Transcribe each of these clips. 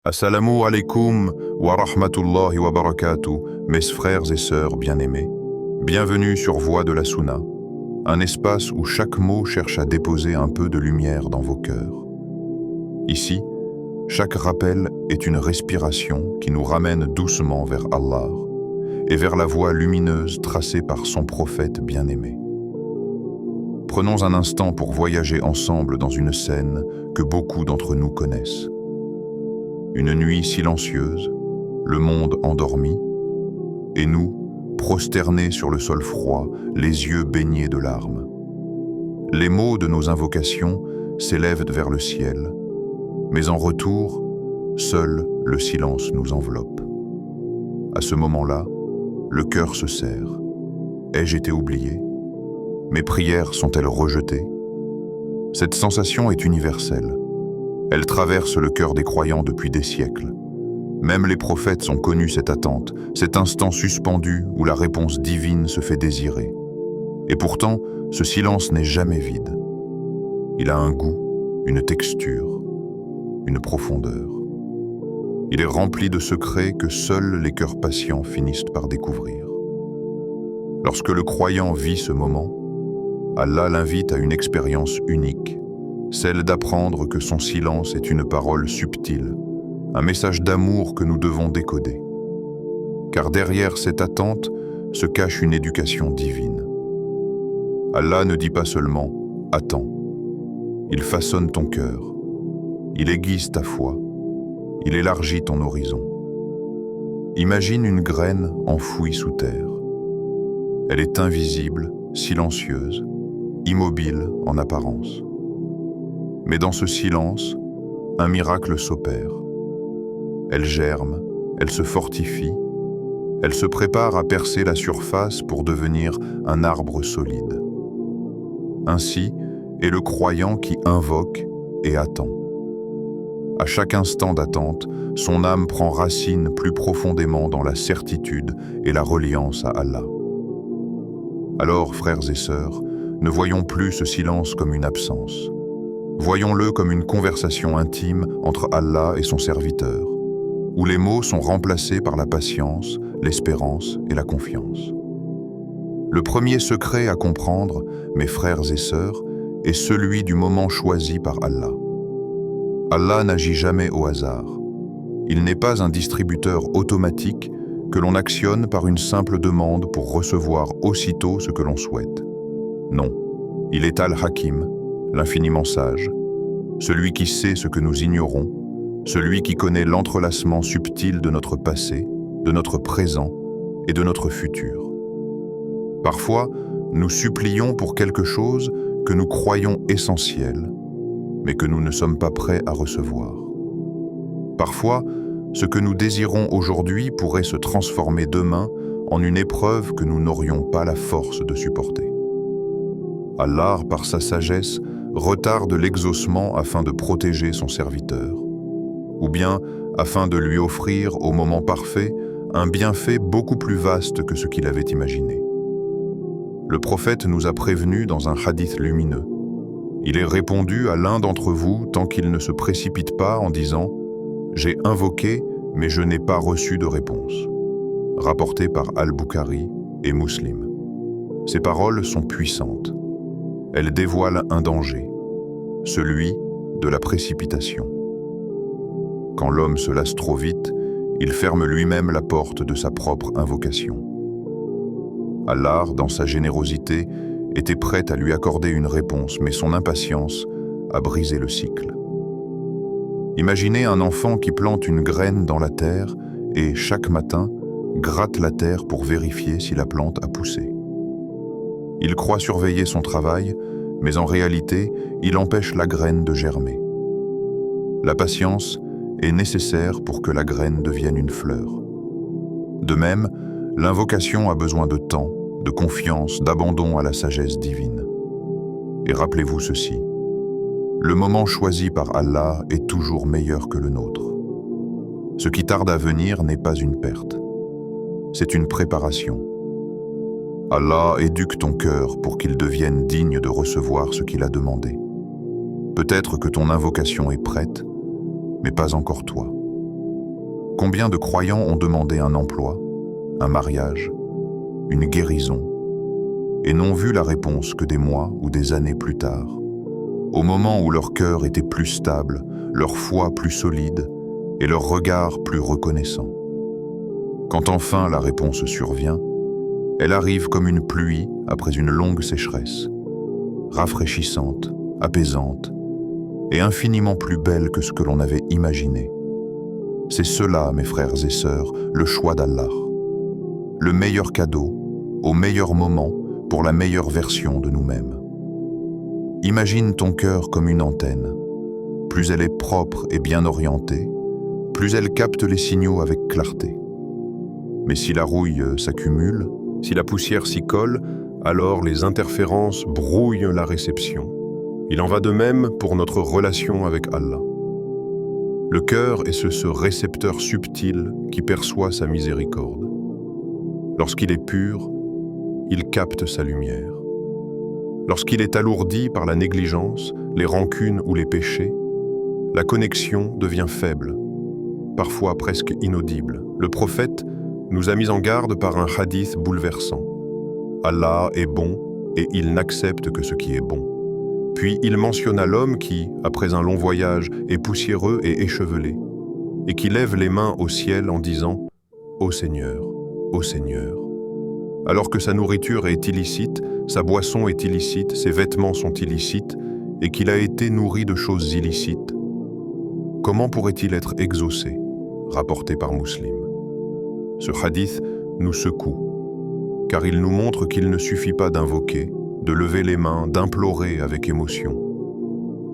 Assalamu alaikum wa rahmatullahi wa barakatuh, mes frères et sœurs bien-aimés. Bienvenue sur Voix de la Sunna, un espace où chaque mot cherche à déposer un peu de lumière dans vos cœurs. Ici, chaque rappel est une respiration qui nous ramène doucement vers Allah et vers la voie lumineuse tracée par son prophète bien-aimé. Prenons un instant pour voyager ensemble dans une scène que beaucoup d'entre nous connaissent. Une nuit silencieuse, le monde endormi, et nous, prosternés sur le sol froid, les yeux baignés de larmes. Les mots de nos invocations s'élèvent vers le ciel, mais en retour, seul le silence nous enveloppe. À ce moment-là, le cœur se serre. Ai-je été oublié? Mes prières sont-elles rejetées? Cette sensation est universelle. Elle traverse le cœur des croyants depuis des siècles. Même les prophètes ont connu cette attente, cet instant suspendu où la réponse divine se fait désirer. Et pourtant, ce silence n'est jamais vide. Il a un goût, une texture, une profondeur. Il est rempli de secrets que seuls les cœurs patients finissent par découvrir. Lorsque le croyant vit ce moment, Allah l'invite à une expérience unique, celle d'apprendre que son silence est une parole subtile, un message d'amour que nous devons décoder. Car derrière cette attente se cache une éducation divine. Allah ne dit pas seulement « attends », il façonne ton cœur, il aiguise ta foi, il élargit ton horizon. Imagine une graine enfouie sous terre. Elle est invisible, silencieuse, immobile en apparence. Mais dans ce silence, un miracle s'opère. Elle germe, elle se fortifie, elle se prépare à percer la surface pour devenir un arbre solide. Ainsi est le croyant qui invoque et attend. À chaque instant d'attente, son âme prend racine plus profondément dans la certitude et la reliance à Allah. Alors, frères et sœurs, ne voyons plus ce silence comme une absence. Voyons-le comme une conversation intime entre Allah et son serviteur, où les mots sont remplacés par la patience, l'espérance et la confiance. Le premier secret à comprendre, mes frères et sœurs, est celui du moment choisi par Allah. Allah n'agit jamais au hasard. Il n'est pas un distributeur automatique que l'on actionne par une simple demande pour recevoir aussitôt ce que l'on souhaite. Non, il est Al-Hakim, l'infiniment sage, celui qui sait ce que nous ignorons, celui qui connaît l'entrelacement subtil de notre passé, de notre présent et de notre futur. Parfois, nous supplions pour quelque chose que nous croyons essentiel, mais que nous ne sommes pas prêts à recevoir. Parfois, ce que nous désirons aujourd'hui pourrait se transformer demain en une épreuve que nous n'aurions pas la force de supporter. Allah, par sa sagesse, retarde l'exaucement afin de protéger son serviteur, ou bien afin de lui offrir, au moment parfait, un bienfait beaucoup plus vaste que ce qu'il avait imaginé. Le prophète nous a prévenus dans un hadith lumineux. Il est répondu à l'un d'entre vous tant qu'il ne se précipite pas en disant « J'ai invoqué, mais je n'ai pas reçu de réponse », rapporté par Al-Bukhari et Muslim. Ces paroles sont puissantes. Elles dévoilent un danger, celui de la précipitation. Quand l'homme se lasse trop vite, il ferme lui-même la porte de sa propre invocation. Allah, dans sa générosité, était prêt à lui accorder une réponse, mais son impatience a brisé le cycle. Imaginez un enfant qui plante une graine dans la terre et, chaque matin, gratte la terre pour vérifier si la plante a poussé. Il croit surveiller son travail, mais en réalité, il empêche la graine de germer. La patience est nécessaire pour que la graine devienne une fleur. De même, l'invocation a besoin de temps, de confiance, d'abandon à la sagesse divine. Et rappelez-vous ceci, le moment choisi par Allah est toujours meilleur que le nôtre. Ce qui tarde à venir n'est pas une perte, c'est une préparation. Allah éduque ton cœur pour qu'il devienne digne de recevoir ce qu'il a demandé. Peut-être que ton invocation est prête, mais pas encore toi. Combien de croyants ont demandé un emploi, un mariage, une guérison, et n'ont vu la réponse que des mois ou des années plus tard, au moment où leur cœur était plus stable, leur foi plus solide et leur regard plus reconnaissant. Quand enfin la réponse survient, elle arrive comme une pluie après une longue sécheresse, rafraîchissante, apaisante et infiniment plus belle que ce que l'on avait imaginé. C'est cela, mes frères et sœurs, le choix d'Allah. Le meilleur cadeau, au meilleur moment, pour la meilleure version de nous-mêmes. Imagine ton cœur comme une antenne. Plus elle est propre et bien orientée, plus elle capte les signaux avec clarté. Mais si la rouille s'accumule, si la poussière s'y colle, alors les interférences brouillent la réception. Il en va de même pour notre relation avec Allah. Le cœur est ce récepteur subtil qui perçoit sa miséricorde. Lorsqu'il est pur, il capte sa lumière. Lorsqu'il est alourdi par la négligence, les rancunes ou les péchés, la connexion devient faible, parfois presque inaudible. Le prophète nous a mis en garde par un hadith bouleversant. Allah est bon et il n'accepte que ce qui est bon. Puis il mentionna l'homme qui, après un long voyage, est poussiéreux et échevelé, et qui lève les mains au ciel en disant « Ô Seigneur, ô Seigneur ». Alors que sa nourriture est illicite, sa boisson est illicite, ses vêtements sont illicites, et qu'il a été nourri de choses illicites, comment pourrait-il être exaucé, rapporté par Muslim? Ce hadith nous secoue, car il nous montre qu'il ne suffit pas d'invoquer, de lever les mains, d'implorer avec émotion.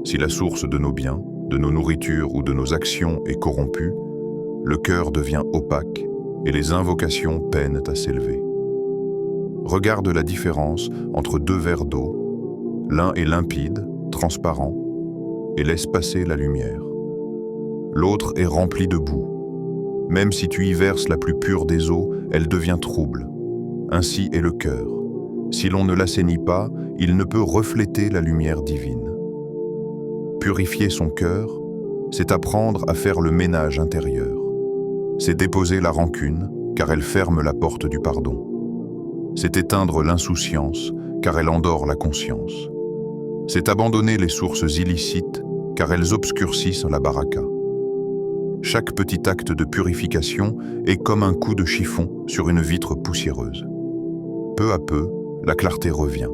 Si la source de nos biens, de nos nourritures ou de nos actions est corrompue, le cœur devient opaque et les invocations peinent à s'élever. Regarde la différence entre deux verres d'eau. L'un est limpide, transparent, et laisse passer la lumière. L'autre est rempli de boue. Même si tu y verses la plus pure des eaux, elle devient trouble. Ainsi est le cœur. Si l'on ne l'assainit pas, il ne peut refléter la lumière divine. Purifier son cœur, c'est apprendre à faire le ménage intérieur. C'est déposer la rancune, car elle ferme la porte du pardon. C'est éteindre l'insouciance, car elle endort la conscience. C'est abandonner les sources illicites, car elles obscurcissent la baraka. Chaque petit acte de purification est comme un coup de chiffon sur une vitre poussiéreuse. Peu à peu, la clarté revient.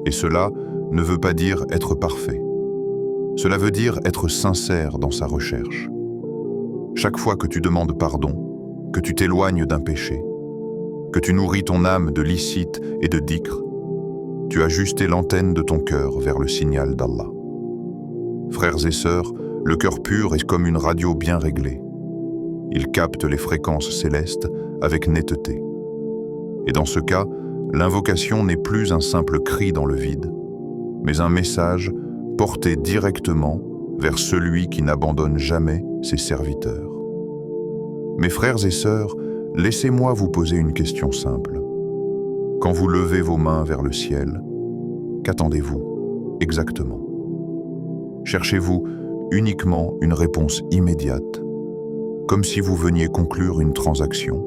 Et cela ne veut pas dire être parfait. Cela veut dire être sincère dans sa recherche. Chaque fois que tu demandes pardon, que tu t'éloignes d'un péché, que tu nourris ton âme de licite et de dhikr, tu as ajusté l'antenne de ton cœur vers le signal d'Allah. Frères et sœurs, le cœur pur est comme une radio bien réglée. Il capte les fréquences célestes avec netteté. Et dans ce cas, l'invocation n'est plus un simple cri dans le vide, mais un message porté directement vers celui qui n'abandonne jamais ses serviteurs. Mes frères et sœurs, laissez-moi vous poser une question simple. Quand vous levez vos mains vers le ciel, qu'attendez-vous exactement? Cherchez-vous uniquement une réponse immédiate, comme si vous veniez conclure une transaction?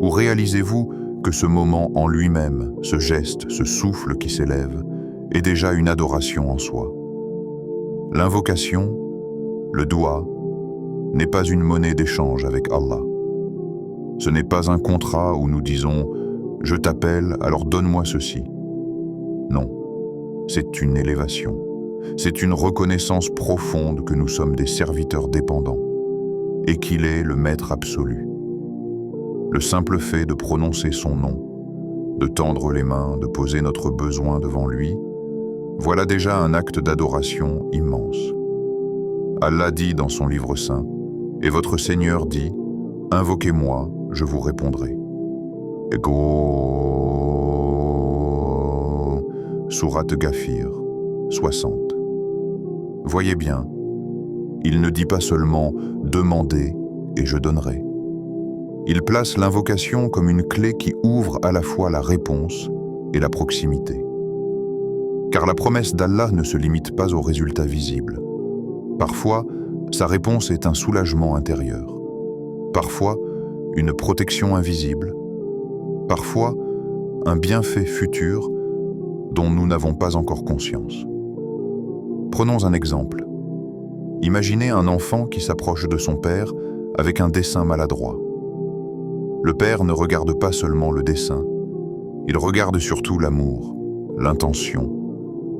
Ou réalisez-vous que ce moment en lui-même, ce geste, ce souffle qui s'élève, est déjà une adoration en soi? L'invocation, le doigt, n'est pas une monnaie d'échange avec Allah. Ce n'est pas un contrat où nous disons « Je t'appelle, alors donne-moi ceci ». Non, c'est une élévation. C'est une reconnaissance profonde que nous sommes des serviteurs dépendants et qu'il est le maître absolu. Le simple fait de prononcer son nom, de tendre les mains, de poser notre besoin devant lui, voilà déjà un acte d'adoration immense. Allah dit dans son livre saint, et votre Seigneur dit, « Invoquez-moi, je vous répondrai. » Sourate Ghafir, 60. Voyez bien, il ne dit pas seulement « Demandez et je donnerai ». Il place l'invocation comme une clé qui ouvre à la fois la réponse et la proximité. Car la promesse d'Allah ne se limite pas aux résultats visibles. Parfois, Sa réponse est un soulagement intérieur. Parfois, une protection invisible. Parfois, un bienfait futur dont nous n'avons pas encore conscience. Prenons un exemple. Imaginez un enfant qui s'approche de son père avec un dessin maladroit. Le père ne regarde pas seulement le dessin, il regarde surtout l'amour, l'intention,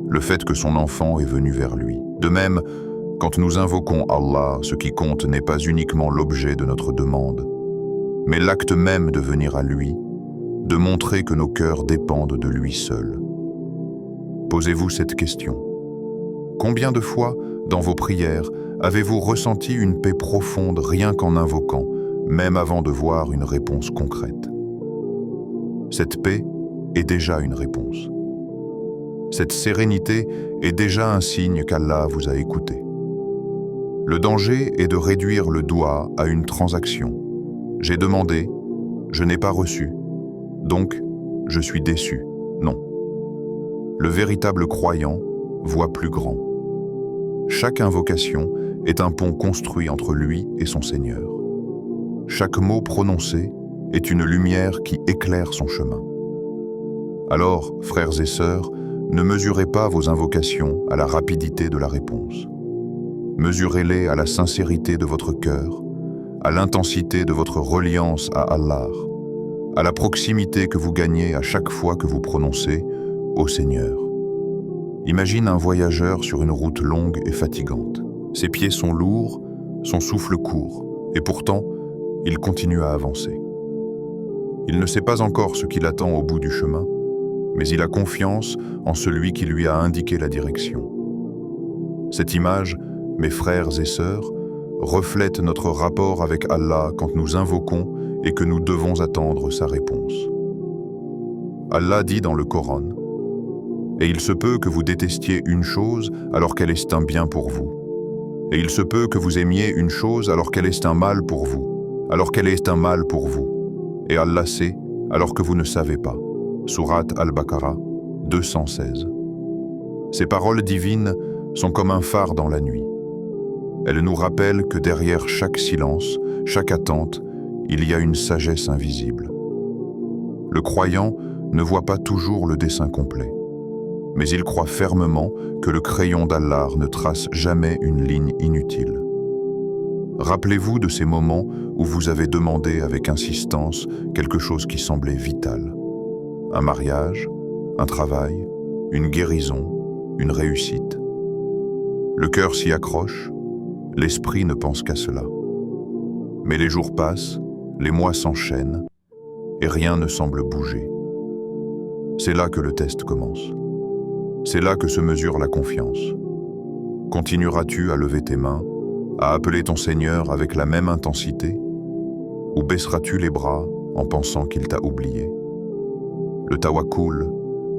le fait que son enfant est venu vers lui. De même, quand nous invoquons Allah, ce qui compte n'est pas uniquement l'objet de notre demande, mais l'acte même de venir à lui, de montrer que nos cœurs dépendent de lui seul. Posez-vous cette question. Combien de fois, dans vos prières, avez-vous ressenti une paix profonde rien qu'en invoquant, même avant de voir une réponse concrète? Cette paix est déjà une réponse. Cette sérénité est déjà un signe qu'Allah vous a écouté. Le danger est de réduire le doua à une transaction. J'ai demandé, je n'ai pas reçu, donc je suis déçu. Non. Le véritable croyant voit plus grand. Chaque invocation est un pont construit entre lui et son Seigneur. Chaque mot prononcé est une lumière qui éclaire son chemin. Alors, frères et sœurs, ne mesurez pas vos invocations à la rapidité de la réponse. Mesurez-les à la sincérité de votre cœur, à l'intensité de votre reliance à Allah, à la proximité que vous gagnez à chaque fois que vous prononcez « Ô Seigneur ». Imagine un voyageur sur une route longue et fatigante. Ses pieds sont lourds, son souffle court, et pourtant, il continue à avancer. Il ne sait pas encore ce qu'il attend au bout du chemin, mais il a confiance en celui qui lui a indiqué la direction. Cette image, mes frères et sœurs, reflète notre rapport avec Allah quand nous invoquons et que nous devons attendre sa réponse. Allah dit dans le Coran, « Et il se peut que vous détestiez une chose alors qu'elle est un bien pour vous. Et il se peut que vous aimiez une chose alors qu'elle est un mal pour vous, alors qu'elle est un mal pour vous. Et Allah sait alors que vous ne savez pas. » Sourate Al-Baqarah 216. Ces paroles divines sont comme un phare dans la nuit. Elles nous rappellent que derrière chaque silence, chaque attente, il y a une sagesse invisible. Le croyant ne voit pas toujours le dessin complet, mais il croit fermement que le crayon d'Allah ne trace jamais une ligne inutile. Rappelez-vous de ces moments où vous avez demandé avec insistance quelque chose qui semblait vital. Un mariage, un travail, une guérison, une réussite. Le cœur s'y accroche, l'esprit ne pense qu'à cela. Mais les jours passent, les mois s'enchaînent, et rien ne semble bouger. C'est là que le test commence. C'est là que se mesure la confiance. Continueras-tu à lever tes mains, à appeler ton Seigneur avec la même intensité, ou baisseras-tu les bras en pensant qu'il t'a oublié? Le tawakkul,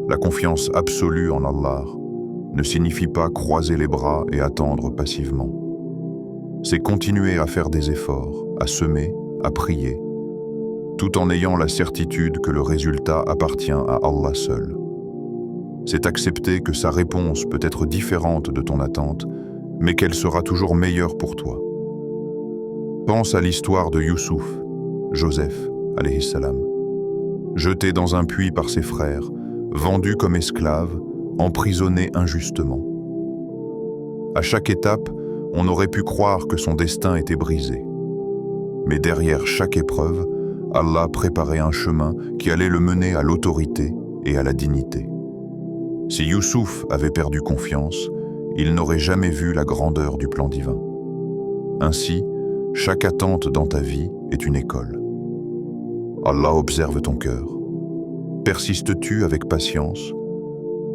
la confiance absolue en Allah, ne signifie pas croiser les bras et attendre passivement. C'est continuer à faire des efforts, à semer, à prier, tout en ayant la certitude que le résultat appartient à Allah seul. C'est accepter que sa réponse peut être différente de ton attente, mais qu'elle sera toujours meilleure pour toi. Pense à l'histoire de Youssouf, Joseph, alayhi salam. Jeté dans un puits par ses frères, vendu comme esclave, emprisonné injustement. À chaque étape, on aurait pu croire que son destin était brisé. Mais derrière chaque épreuve, Allah préparait un chemin qui allait le mener à l'autorité et à la dignité. Si Youssouf avait perdu confiance, il n'aurait jamais vu la grandeur du plan divin. Ainsi, chaque attente dans ta vie est une école. Allah observe ton cœur. Persistes-tu avec patience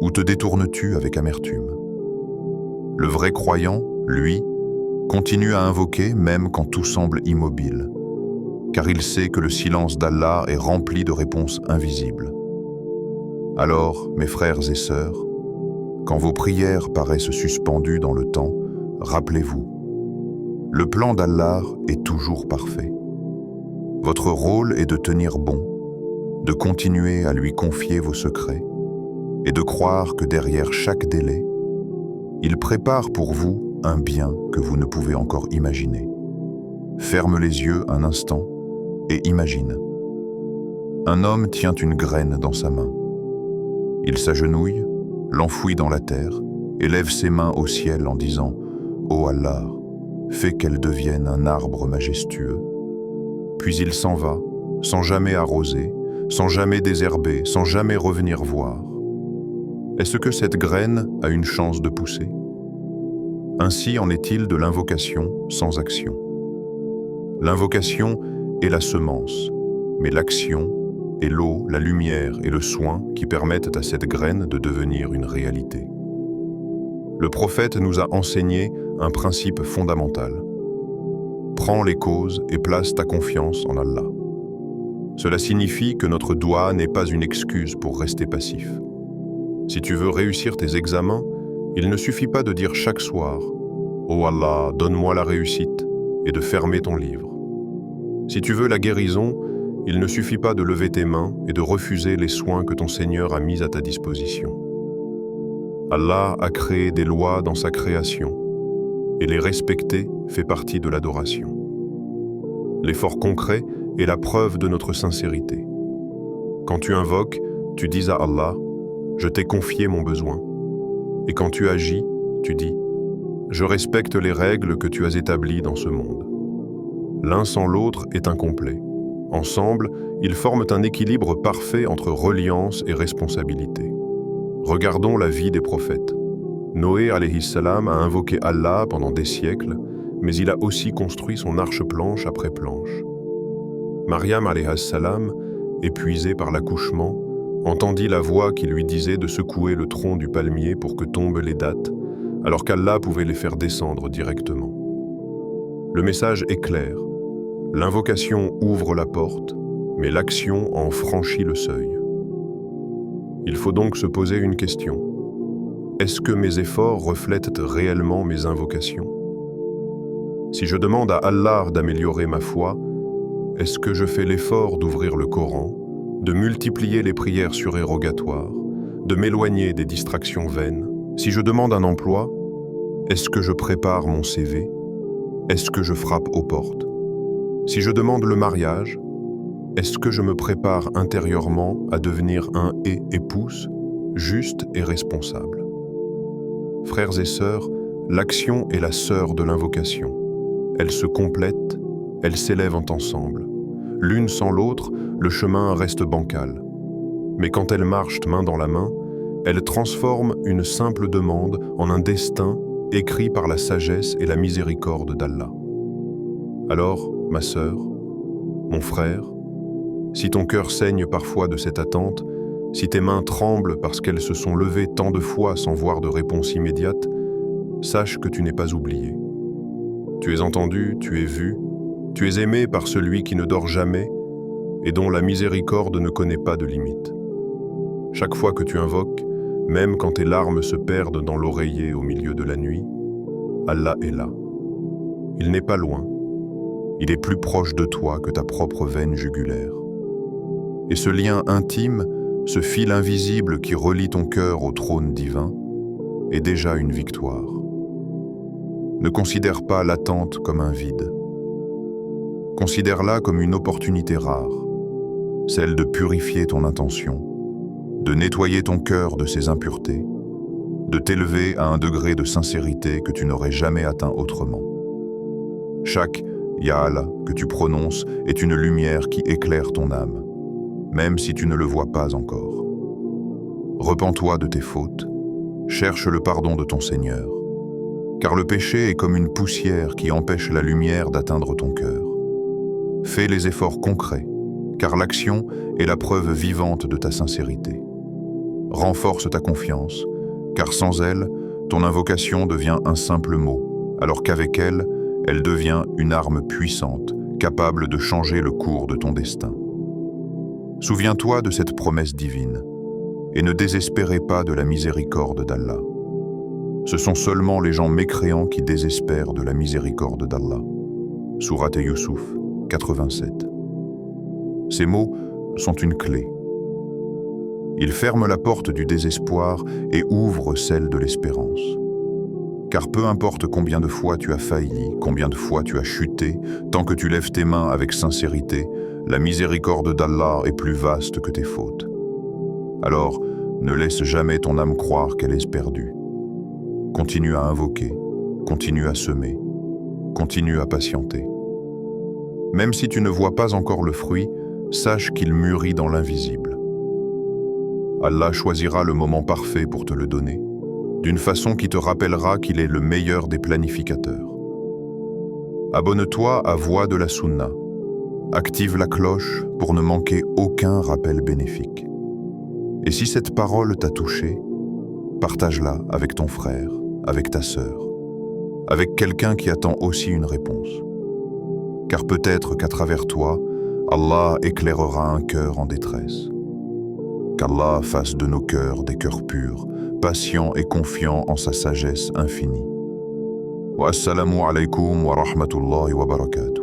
ou te détournes-tu avec amertume? Le vrai croyant, lui, continue à invoquer même quand tout semble immobile, car il sait que le silence d'Allah est rempli de réponses invisibles. Alors, mes frères et sœurs, quand vos prières paraissent suspendues dans le temps, rappelez-vous, le plan d'Allah est toujours parfait. Votre rôle est de tenir bon, de continuer à lui confier vos secrets et de croire que derrière chaque délai, il prépare pour vous un bien que vous ne pouvez encore imaginer. Ferme les yeux un instant et imagine. Un homme tient une graine dans sa main. Il s'agenouille, l'enfouit dans la terre et lève ses mains au ciel en disant « Ô Allah, fais qu'elle devienne un arbre majestueux. » Puis il s'en va, sans jamais arroser, sans jamais désherber, sans jamais revenir voir. Est-ce que cette graine a une chance de pousser? Ainsi en est-il de l'invocation sans action. L'invocation est la semence, mais l'action est l'eau, la lumière et le soin qui permettent à cette graine de devenir une réalité. Le prophète nous a enseigné un principe fondamental. Prends les causes et place ta confiance en Allah. Cela signifie que notre doua n'est pas une excuse pour rester passif. Si tu veux réussir tes examens, il ne suffit pas de dire chaque soir « Oh Allah, donne-moi la réussite » et de fermer ton livre. Si tu veux la guérison, il ne suffit pas de lever tes mains et de refuser les soins que ton Seigneur a mis à ta disposition. Allah a créé des lois dans sa création, et les respecter fait partie de l'adoration. L'effort concret est la preuve de notre sincérité. Quand tu invoques, tu dis à Allah « Je t'ai confié mon besoin ». Et quand tu agis, tu dis « Je respecte les règles que tu as établies dans ce monde ». L'un sans l'autre est incomplet. Ensemble, ils forment un équilibre parfait entre reliance et responsabilité. Regardons la vie des prophètes. Noé alayhi salam a invoqué Allah pendant des siècles, mais il a aussi construit son arche planche après planche. Maryam alayhi salam, épuisée par l'accouchement, entendit la voix qui lui disait de secouer le tronc du palmier pour que tombent les dattes, alors qu'Allah pouvait les faire descendre directement. Le message est clair. L'invocation ouvre la porte, mais l'action en franchit le seuil. Il faut donc se poser une question. Est-ce que mes efforts reflètent réellement mes invocations? Si je demande à Allah d'améliorer ma foi, est-ce que je fais l'effort d'ouvrir le Coran, de multiplier les prières surérogatoires, de m'éloigner des distractions vaines? Si je demande un emploi, est-ce que je prépare mon CV? Est-ce que je frappe aux portes? Si je demande le mariage, est-ce que je me prépare intérieurement à devenir un épouse, juste et responsable? Frères et sœurs, l'action est la sœur de l'invocation. Elles se complètent, elles s'élèvent ensemble. L'une sans l'autre, le chemin reste bancal. Mais quand elles marchent main dans la main, elles transforment une simple demande en un destin écrit par la sagesse et la miséricorde d'Allah. Alors, ma sœur, mon frère, si ton cœur saigne parfois de cette attente, si tes mains tremblent parce qu'elles se sont levées tant de fois sans voir de réponse immédiate, sache que tu n'es pas oublié. Tu es entendu, tu es vu, tu es aimé par celui qui ne dort jamais et dont la miséricorde ne connaît pas de limite. Chaque fois que tu invoques, même quand tes larmes se perdent dans l'oreiller au milieu de la nuit, Allah est là. Il n'est pas loin. Il est plus proche de toi que ta propre veine jugulaire. Et ce lien intime, ce fil invisible qui relie ton cœur au trône divin, est déjà une victoire. Ne considère pas l'attente comme un vide. Considère-la comme une opportunité rare, celle de purifier ton intention, de nettoyer ton cœur de ses impuretés, de t'élever à un degré de sincérité que tu n'aurais jamais atteint autrement. Chaque « Ya Allah » que tu prononces est une lumière qui éclaire ton âme, même si tu ne le vois pas encore. Repens-toi de tes fautes, cherche le pardon de ton Seigneur, car le péché est comme une poussière qui empêche la lumière d'atteindre ton cœur. Fais les efforts concrets, car l'action est la preuve vivante de ta sincérité. Renforce ta confiance, car sans elle, ton invocation devient un simple mot, alors qu'avec elle, elle devient une arme puissante, capable de changer le cours de ton destin. Souviens-toi de cette promesse divine, et ne désespérez pas de la miséricorde d'Allah. Ce sont seulement les gens mécréants qui désespèrent de la miséricorde d'Allah. Sourate Yusuf 87. Ces mots sont une clé. Ils ferment la porte du désespoir et ouvrent celle de l'espérance. Car peu importe combien de fois tu as failli, combien de fois tu as chuté, tant que tu lèves tes mains avec sincérité, la miséricorde d'Allah est plus vaste que tes fautes. Alors, ne laisse jamais ton âme croire qu'elle est perdue. Continue à invoquer, continue à semer, continue à patienter. Même si tu ne vois pas encore le fruit, sache qu'il mûrit dans l'invisible. Allah choisira le moment parfait pour te le donner, d'une façon qui te rappellera qu'il est le meilleur des planificateurs. Abonne-toi à Voix de la Sunna. Active la cloche pour ne manquer aucun rappel bénéfique. Et si cette parole t'a touché, partage-la avec ton frère, avec ta sœur, avec quelqu'un qui attend aussi une réponse. Car peut-être qu'à travers toi, Allah éclairera un cœur en détresse. Qu'Allah fasse de nos cœurs des cœurs purs, patients et confiants en sa sagesse infinie. Wa assalamu alaykum wa rahmatullahi wa barakatuh.